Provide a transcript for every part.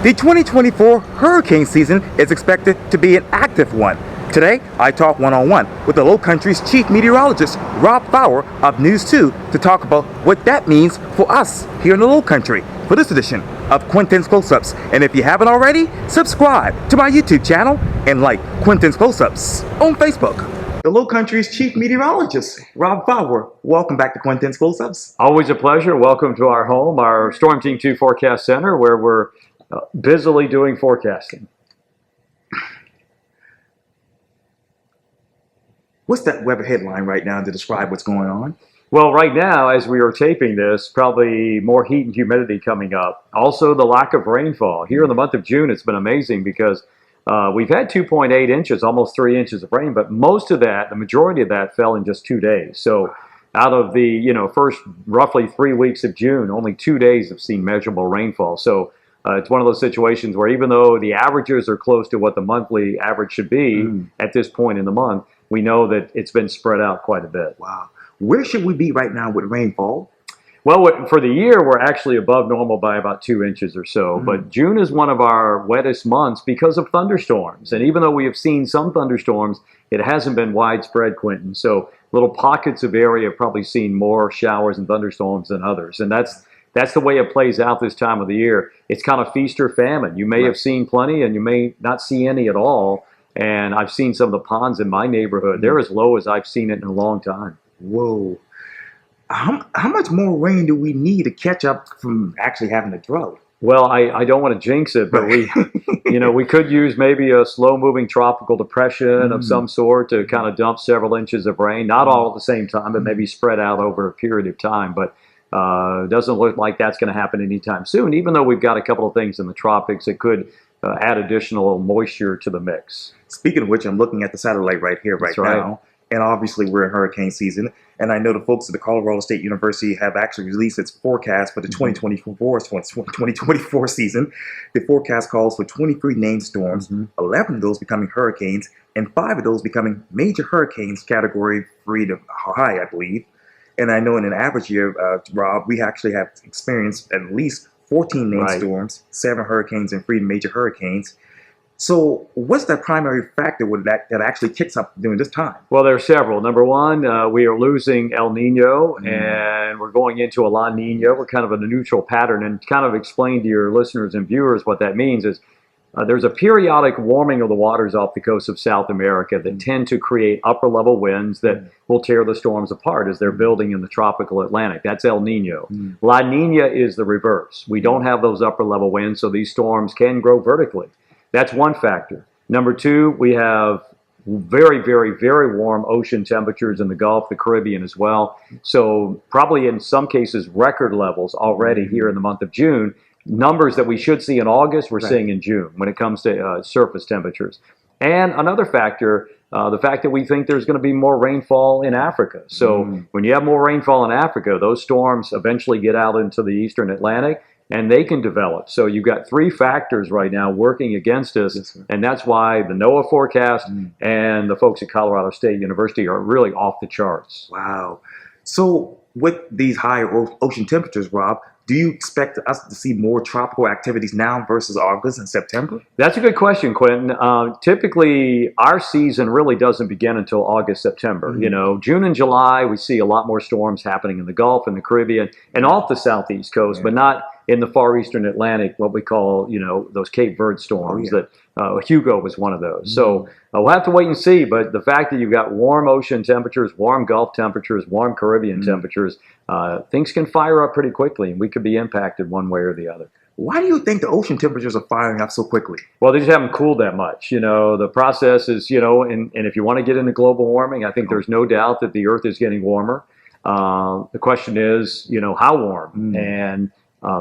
The 2024 hurricane season is expected to be an active one. Today, I talk one-on-one with the Lowcountry's Chief Meteorologist Rob Fowler of News 2 to talk about what that means for us here in the Lowcountry for this edition of Quintin's Close-Ups. And if you haven't already, subscribe to my YouTube channel and like Quintin's Close-Ups on Facebook. The Lowcountry's Chief Meteorologist Rob Fowler. Welcome back to Quintin's Close-Ups. Always a pleasure. Welcome to our home, our Storm Team 2 Forecast Center, where we're busily doing forecasting. What's that weather headline right now to describe what's going on? Well, right now, as we are taping this, probably more heat and humidity coming up. Also, the lack of rainfall. Here in the month of June, it's been amazing because we've had 2.8 inches, almost 3 inches of rain, but most of that, the majority of that, fell in just 2 days. So out of the first roughly 3 weeks of June, only 2 days have seen measurable rainfall. So it's one of those situations where even though the averages are close to what the monthly average should be at this point in the month, we know that it's been spread out quite a bit. Wow. Where should we be right now with rainfall? Well, for the year, we're actually above normal by about 2 inches or so. But June is one of our wettest months because of thunderstorms. And even though we have seen some thunderstorms, it hasn't been widespread, Quintin. So little pockets of area have probably seen more showers and thunderstorms than others. And that's the way it plays out this time of the year. It's kind of feast or famine. You may have seen plenty and you may not see any at all. And I've seen some of the ponds in my neighborhood. They're as low as I've seen it in a long time. Whoa. How much more rain do we need to catch up from actually having a drought? Well, I don't want to jinx it, but we could use maybe a slow-moving tropical depression of some sort to kind of dump several inches of rain. Not all at the same time, but maybe spread out over a period of time. But it doesn't look like that's going to happen anytime soon, even though we've got a couple of things in the tropics that could add additional moisture to the mix. Speaking of which, I'm looking at the satellite right here right now. And obviously, we're in hurricane season. And I know the folks at the Colorado State University have actually released its forecast for the 2024 season. The forecast calls for 23 named storms, 11 of those becoming hurricanes, and 5 of those becoming major hurricanes, category 3 to high, I believe. And I know in an average year, Rob, we actually have experienced at least 14 named storms, 7 hurricanes, and 3 major hurricanes. So what's the primary factor with that actually kicks up during this time? Well, there are several. Number one, we are losing El Nino, and we're going into a La Nina. We're kind of in a neutral pattern. And to kind of explain to your listeners and viewers what that means is there's a periodic warming of the waters off the coast of South America that tend to create upper-level winds that will tear the storms apart as they're building in the tropical Atlantic. That's El Nino. La Nina is the reverse. We don't have those upper-level winds, so these storms can grow vertically. That's one factor. Number two, we have very, very, very warm ocean temperatures in the Gulf, the Caribbean as well. So probably in some cases record levels already here in the month of June. Numbers that we should see in August, we're seeing in June when it comes to surface temperatures. And another factor, the fact that we think there's going to be more rainfall in Africa. So when you have more rainfall in Africa, those storms eventually get out into the eastern Atlantic, and they can develop. So you've got 3 factors right now working against us, and that's why the NOAA forecast and the folks at Colorado State University are really off the charts. Wow. So with these higher ocean temperatures, Rob, do you expect us to see more tropical activities now versus August and September? That's a good question, Quintin. Typically, our season really doesn't begin until August, September. June and July, we see a lot more storms happening in the Gulf and the Caribbean and off the southeast coast, but not in the far eastern Atlantic, what we call, those Cape Verde storms. That Hugo was one of those. So we'll have to wait and see. But the fact that you've got warm ocean temperatures, warm Gulf temperatures, warm Caribbean temperatures, things can fire up pretty quickly, and we could be impacted one way or the other. Why do you think the ocean temperatures are firing up so quickly? Well, they just haven't cooled that much. The process is, and if you want to get into global warming, I think there's no doubt that the Earth is getting warmer. The question is, how warm? And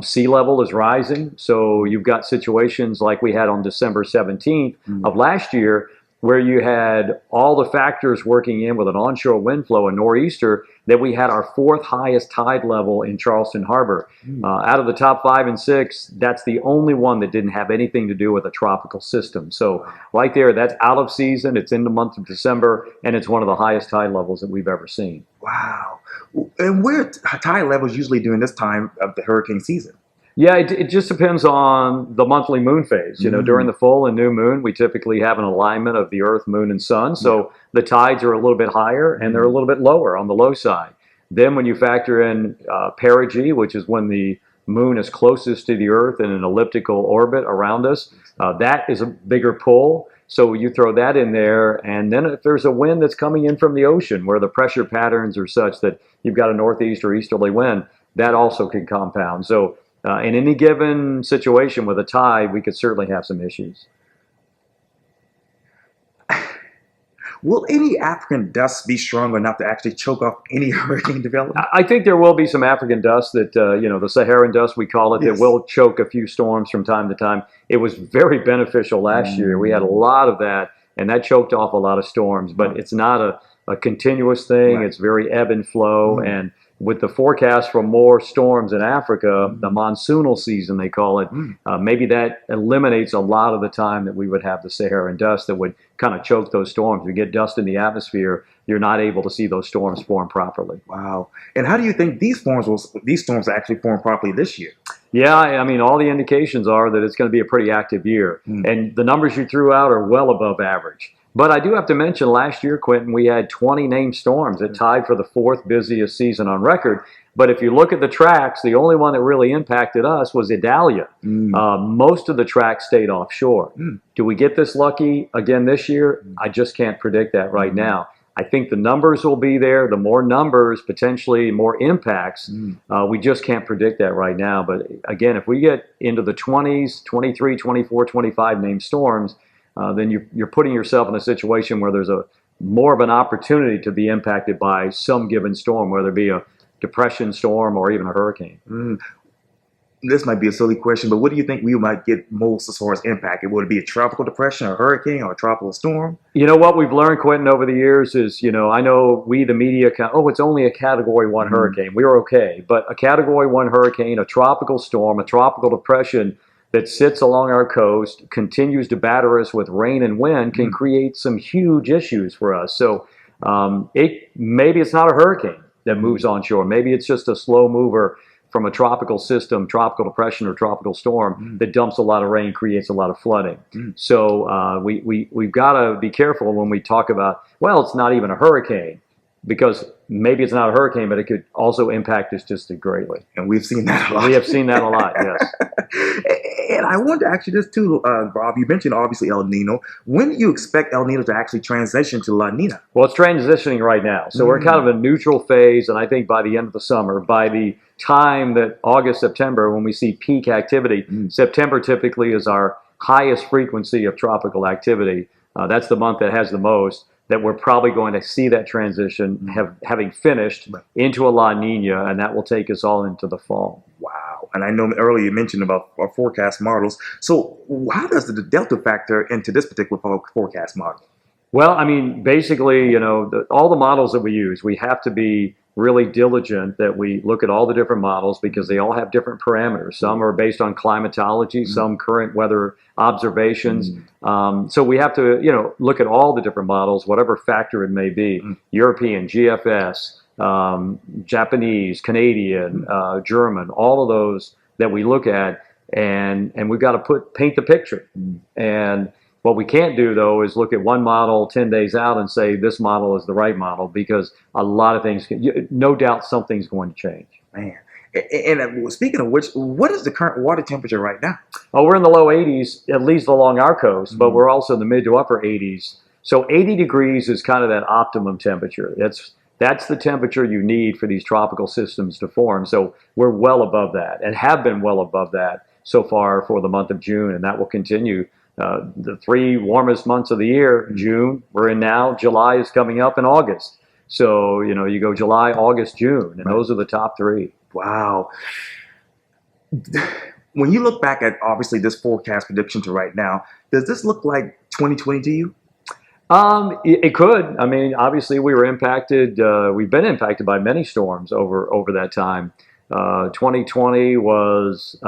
sea level is rising, so you've got situations like we had on December 17th of last year where you had all the factors working in with an onshore wind flow, a nor'easter, that we had our 4th highest tide level in Charleston Harbor. Out of the top 5 and 6, that's the only one that didn't have anything to do with a tropical system. So right there, that's out of season, it's in the month of December, and it's one of the highest tide levels that we've ever seen. Wow. And where are tide levels usually during this time of the hurricane season? Yeah, it just depends on the monthly moon phase. You know, during the full and new moon, we typically have an alignment of the Earth, Moon, and Sun. So the tides are a little bit higher and they're a little bit lower on the low side. Then when you factor in perigee, which is when the moon is closest to the Earth in an elliptical orbit around us, that is a bigger pull. So you throw that in there, and then if there's a wind that's coming in from the ocean where the pressure patterns are such that you've got a northeast or easterly wind, that also can compound. So in any given situation with a tide, we could certainly have some issues. Will any African dust be strong enough to actually choke off any hurricane development? I think there will be some African dust that, the Saharan dust, we call it, Yes. that will choke a few storms from time to time. It was very beneficial last year. We had a lot of that, and that choked off a lot of storms, but it's not a continuous thing. Right. It's very ebb and flow, and with the forecast for more storms in Africa, the monsoonal season, they call it, maybe that eliminates a lot of the time that we would have the Saharan dust that would kind of choke those storms. You get dust in the atmosphere, you're not able to see those storms form properly. Wow. And how do you think these storms actually form properly this year? Yeah, I mean, all the indications are that it's going to be a pretty active year. And the numbers you threw out are well above average. But I do have to mention last year, Quintin, we had 20 named storms that tied for the fourth busiest season on record. But if you look at the tracks, the only one that really impacted us was Idalia. Most of the tracks stayed offshore. Do we get this lucky again this year? I just can't predict that right now. I think the numbers will be there. The more numbers, potentially more impacts. We just can't predict that right now. But again, if we get into the 20s, 23, 24, 25 named storms, then you're putting yourself in a situation where there's more of an opportunity to be impacted by some given storm, whether it be a depression storm or even a hurricane. This might be a silly question, but what do you think we might get most as far as impact? Would it be a tropical depression, a hurricane, or a tropical storm? You know what we've learned, Quintin, over the years is, I know we, the media, it's only a Category 1 hurricane. We were okay. But a Category 1 hurricane, a tropical storm, a tropical depression that sits along our coast, continues to batter us with rain and wind, can create some huge issues for us. So maybe it's not a hurricane that moves onshore. Maybe it's just a slow mover from a tropical system, tropical depression or tropical storm that dumps a lot of rain, creates a lot of flooding. So we've got to be careful when we talk about, well, it's not even a hurricane, because maybe it's not a hurricane, but it could also impact us just greatly. And we've seen that a lot. We have seen that a lot, yes. And I wanted to ask you this too, Rob. You mentioned obviously El Nino. When do you expect El Nino to actually transition to La Nina? Well, it's transitioning right now. So we're kind of a neutral phase, and I think by the end of the summer, by the time that August, September, when we see peak activity, September typically is our highest frequency of tropical activity. That's the month that has the most, that we're probably going to see that transition having finished into a La Nina, and that will take us all into the fall. Wow. And I know earlier you mentioned about our forecast models. So how does the delta factor into this particular forecast model? Well, I mean, basically, all the models that we use, we have to be really diligent that we look at all the different models because they all have different parameters. Some are based on climatology, some current weather observations. So we have to, look at all the different models, whatever factor it may be, European, GFS, Japanese, Canadian, German, all of those that we look at, and we've got to paint the picture. And what we can't do, though, is look at one model 10 days out and say this model is the right model, because a lot of things, no doubt something's going to change. Man. And speaking of which, what is the current water temperature right now? Oh, we're in the low 80s, at least along our coast, but we're also in the mid to upper 80s. So 80 degrees is kind of that optimum temperature. That's the temperature you need for these tropical systems to form. So we're well above that and have been well above that so far for the month of June, and that will continue. The 3 warmest months of the year, June, we're in now, July is coming up, and August. So, you go July, August, June, and those are the top 3. Wow. When you look back at, obviously, this forecast prediction to right now, does this look like 2020 to you? It could. I mean, obviously, we were impacted. We've been impacted by many storms over that time. 2020 was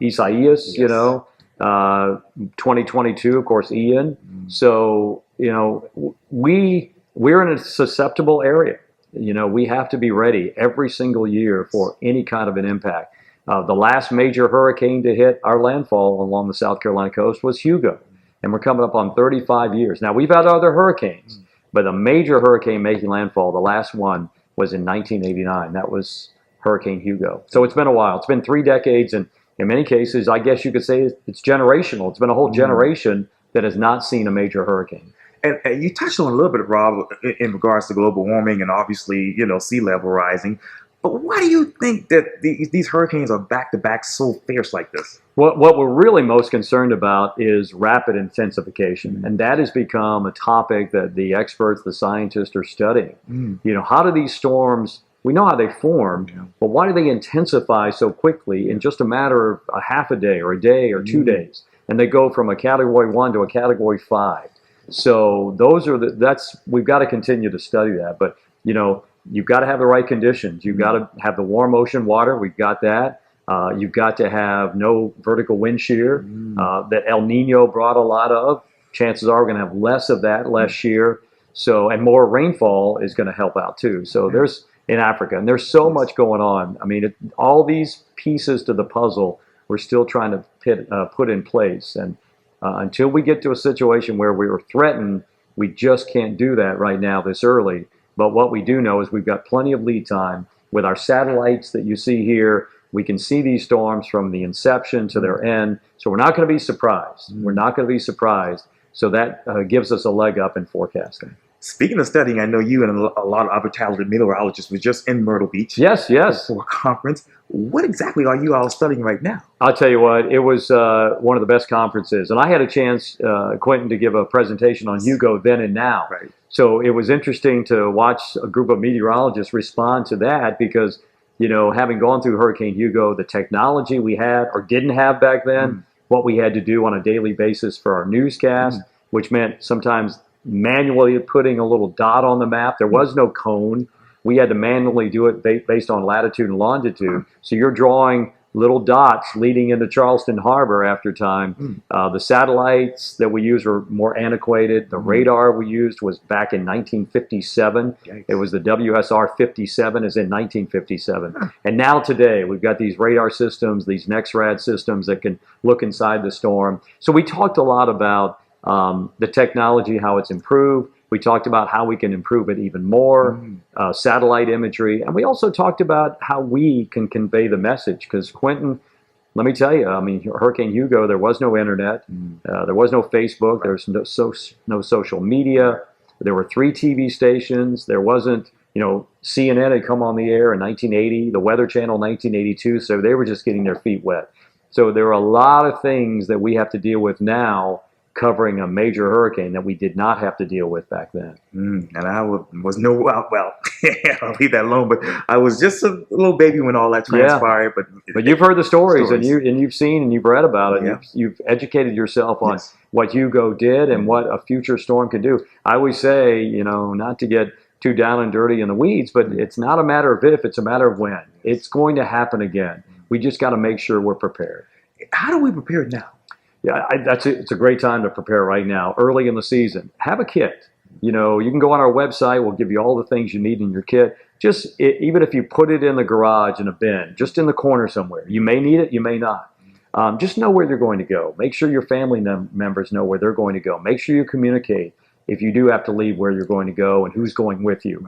Isaias, Yes. 2022, of course, Ian. So, we're in a susceptible area. We have to be ready every single year for any kind of an impact. The last major hurricane to hit our landfall along the South Carolina coast was Hugo, and we're coming up on 35 years. Now, we've had other hurricanes, but a major hurricane making landfall, the last one was in 1989. That was Hurricane Hugo. So it's been a while. It's been 3 decades, and in many cases, I guess you could say it's generational. It's been a whole generation that has not seen a major hurricane. And you touched on a little bit, Rob, in regards to global warming and obviously, sea level rising. But why do you think that these hurricanes are back to back so fierce like this? What we're really most concerned about is rapid intensification, and that has become a topic that the experts, the scientists are studying. How do these storms, we know how they form, but why do they intensify so quickly in just a matter of a half a day or a day or 2 days? And they go from a Category 1 to a Category 5. So we've got to continue to study that. But, you've got to have the right conditions. You've got to have the warm ocean water. We've got that. You've got to have no vertical wind shear that El Nino brought a lot of. Chances are we're going to have less of that, less shear. So, and more rainfall is going to help out too. So there's in Africa, and there's so much going on. I mean, all these pieces to the puzzle we're still trying to put in place. And until we get to a situation where we are threatened, we just can't do that right now this early. But what we do know is we've got plenty of lead time. With our satellites that you see here, we can see these storms from the inception to their end. So we're not going to be surprised. We're not going to be surprised. So that gives us a leg up in forecasting. Speaking of studying, I know you and a lot of other talented meteorologists were just in Myrtle Beach. Yes. For a conference. What exactly are you all studying right now? I'll tell you what, it was one of the best conferences. And I had a chance, Quintin, to give a presentation on Hugo then and now. Right. So it was interesting to watch a group of meteorologists respond to that because, having gone through Hurricane Hugo, the technology we had or didn't have back then, what we had to do on a daily basis for our newscast, which meant sometimes manually putting a little dot on the map. There was no cone. We had to manually do it based on latitude and longitude. So you're drawing little dots leading into Charleston Harbor after time. The satellites that we used were more antiquated. The radar we used was back in 1957. Yikes. It was the WSR 57 is in 1957. And now today we've got these radar systems, these NexRad systems that can look inside the storm. So we talked a lot about the technology, how it's improved. We talked about how we can improve it even more, satellite imagery. And we also talked about how we can convey the message. Because, Quintin, let me tell you, I mean, Hurricane Hugo, there was no internet. There was no Facebook. There was no social media. There were 3 TV stations. There wasn't, CNN had come on the air in 1980, the Weather Channel 1982. So they were just getting their feet wet. So there are a lot of things that we have to deal with now covering a major hurricane that we did not have to deal with back then. And I was I'll leave that alone. But I was just a little baby when all that transpired. But you've heard the stories. and you've seen and you've read about it. Yeah. You've educated yourself on what Hugo did and what a future storm could do. I always say, not to get too down and dirty in the weeds, but it's not a matter of if, it's a matter of when. It's going to happen again. We just got to make sure we're prepared. How do we prepare now? Yeah, it's a great time to prepare right now, early in the season. Have a kit. You can go on our website. We'll give you all the things you need in your kit. Even if you put it in the garage in a bin, just in the corner somewhere. You may need it, you may not. Just know where you're going to go. Make sure your family members know where they're going to go. Make sure you communicate if you do have to leave where you're going to go and who's going with you.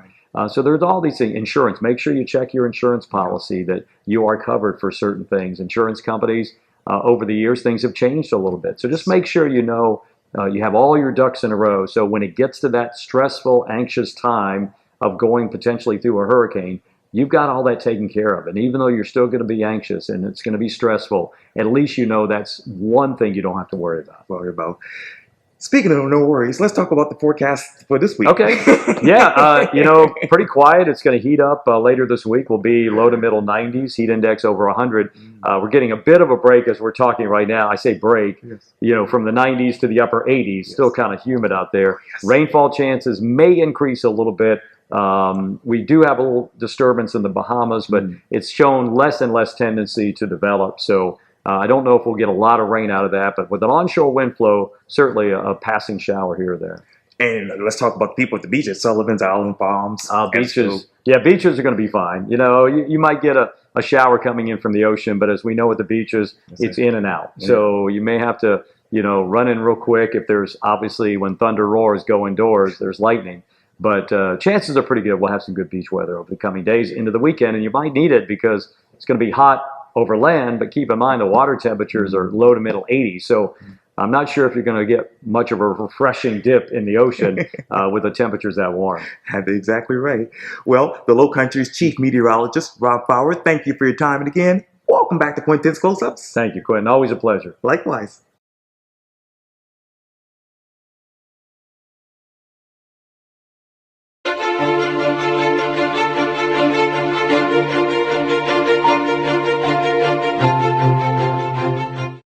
So there's all these things. Insurance. Make sure you check your insurance policy that you are covered for certain things. Insurance companies, over the years, things have changed a little bit. So just make sure you have all your ducks in a row. So when it gets to that stressful, anxious time of going potentially through a hurricane, you've got all that taken care of. And even though you're still going to be anxious and it's going to be stressful, at least that's one thing you don't have to worry about. Speaking of no worries, let's talk about the forecast for this week. Okay. Yeah, pretty quiet. It's going to heat up later this week. We'll be low to middle 90s, heat index over 100. We're getting a bit of a break as we're talking right now. I say break, from the 90s to the upper 80s. Still kind of humid out there. Rainfall chances may increase a little bit. We do have a little disturbance in the Bahamas, but it's shown less and less tendency to develop. So I don't know if we'll get a lot of rain out of that, but with an onshore wind flow, certainly a passing shower here or there. And let's talk about the people at the beaches, Sullivan's Island Farms. Beaches. Yeah, beaches are going to be fine. You might get a shower coming in from the ocean, but as we know at the beaches, it's in and out. Yeah. So you may have to, run in real quick. If there's obviously when thunder roars, go indoors, there's lightning. But chances are pretty good we'll have some good beach weather over the coming days into the weekend, and you might need it because it's going to be hot over land, but keep in mind the water temperatures are low to middle 80s. So I'm not sure if you're going to get much of a refreshing dip in the ocean with the temperatures that warm. That's exactly right. Well, the Lowcountry's Chief Meteorologist, Rob Fowler, thank you for your time. And again, welcome back to Quintin's Close-Ups. Thank you, Quintin. Always a pleasure. Likewise.